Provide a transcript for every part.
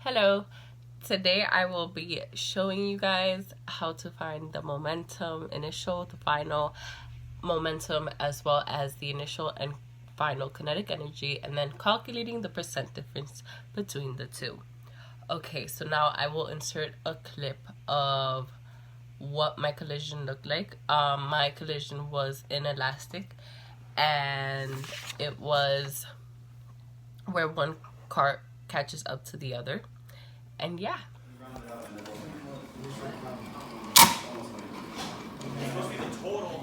Hello, today I will be showing you guys how to find the momentum, initial to final momentum, as well as the initial and final kinetic energy, and then calculating the percent difference between the two. Okay, so now I will insert a clip of what my collision looked like. My collision was inelastic, and it was where one car catches up to the other. And yeah.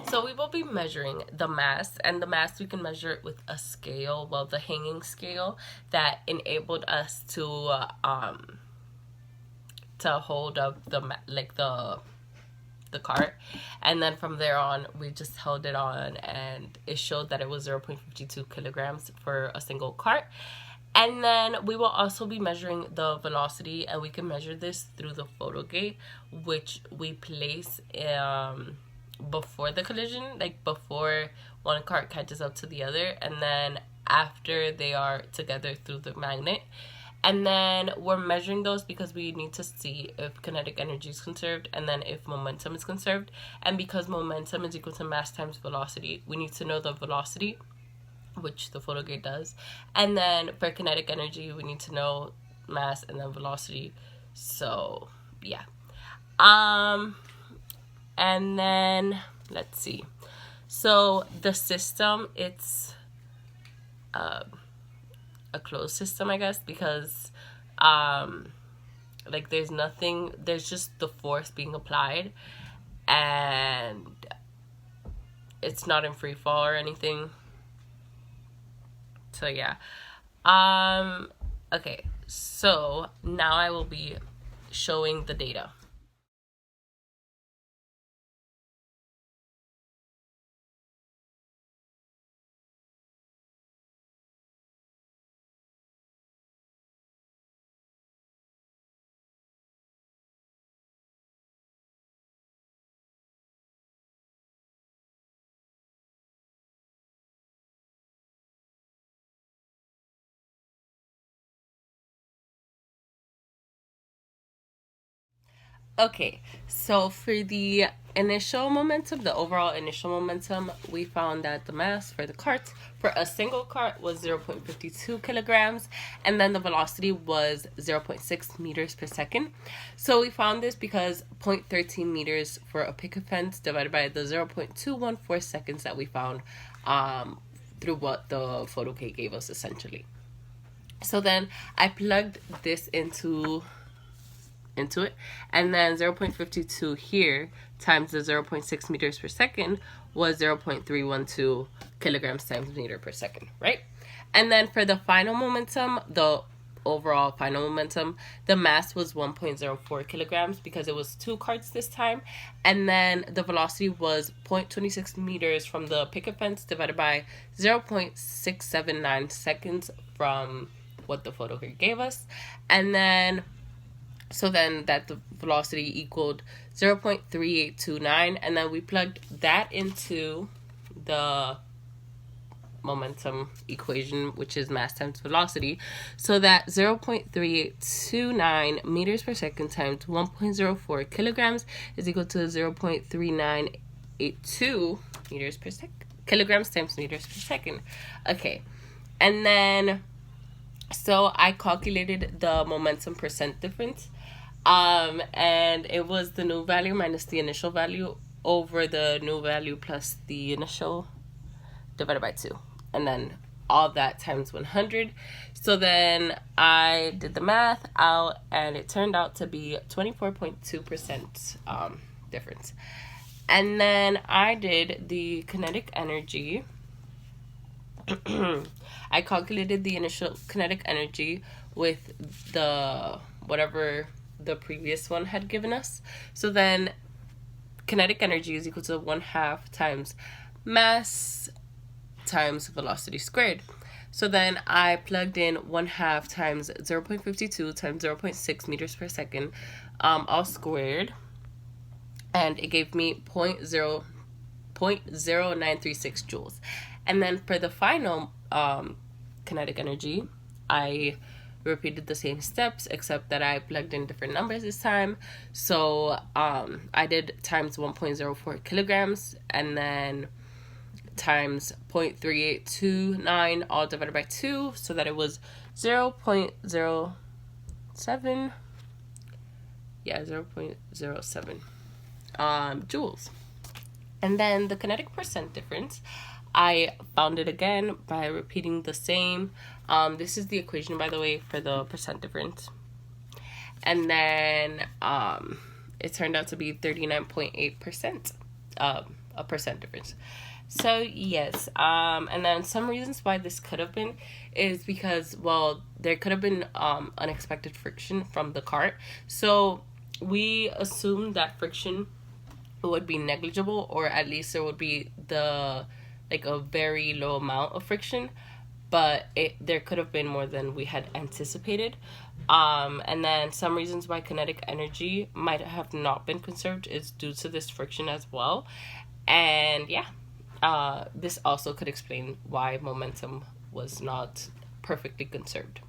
So we will be measuring the mass, and the mass we can measure it with a scale, well, the hanging scale that enabled us to hold up the cart, and then from there on we just held it on, and it showed that it was 0.52 kilograms for a single cart. And then we will also be measuring the velocity, and we can measure this through the photo gate, which we place before the collision, like before one cart catches up to the other, and then after they are together through the magnet. And then we're measuring those because we need to see if kinetic energy is conserved and then if momentum is conserved. And because momentum is equal to mass times velocity, we need to know the velocity, which the photo gate does. And then for kinetic energy, we need to know mass and then velocity. So yeah. And then let's see. So the system, it's a closed system, I guess, because like there's just the force being applied, and it's not in free fall or anything. So yeah. Okay, so now I will be showing the data. Okay, so for the initial momentum, the overall initial momentum, we found that the mass for the cart, for a single cart, was 0.52 kilograms, and then the velocity was 0.6 meters per second. So we found this because 0.13 meters for a picket fence divided by the 0.214 seconds that we found through what the photo gate gave us, essentially. So then I plugged this into it, and then 0.52 here times the 0.6 meters per second was 0.312 kilograms times meter per second, right? And then for the final momentum, the overall final momentum, the mass was 1.04 kilograms because it was two carts this time, and then the velocity was 0.26 meters from the picket fence divided by 0.679 seconds from what the photo here gave us. And then that the velocity equaled 0.3829, and then we plugged that into the momentum equation, which is mass times velocity, so that 0.3829 meters per second times 1.04 kilograms is equal to 0.3982 meters per second, kilograms times meters per second. Okay, and then so I calculated the momentum percent difference, and it was the new value minus the initial value over the new value plus the initial divided by 2, and then all that times 100. So then I did the math out, and it turned out to be 24.2% difference. And then I did the kinetic energy. I calculated the initial kinetic energy with the whatever the previous one had given us. So then kinetic energy is equal to 1/2 times mass times velocity squared. So then I plugged in 1/2 times 0.52 times 0.6 meters per second, all squared, and it gave me 0.0936 joules. And then for the final kinetic energy, I We repeated the same steps, except that I plugged in different numbers this time. So I did times 1.04 kilograms, and then times 0.3829 all divided by 2, so that it was 0.07. Yeah, 0.07 joules. And then the kinetic percent difference, I found it again by repeating the same. This is the equation, by the way, for the percent difference. And then it turned out to be 39.8%, a percent difference. So yes, and then some reasons why this could have been is because, well, there could have been unexpected friction from the cart. So we assumed that friction would be negligible, or at least there would be a very low amount of friction, but there could have been more than we had anticipated. And then some reasons why kinetic energy might have not been conserved is due to this friction as well. And yeah, this also could explain why momentum was not perfectly conserved.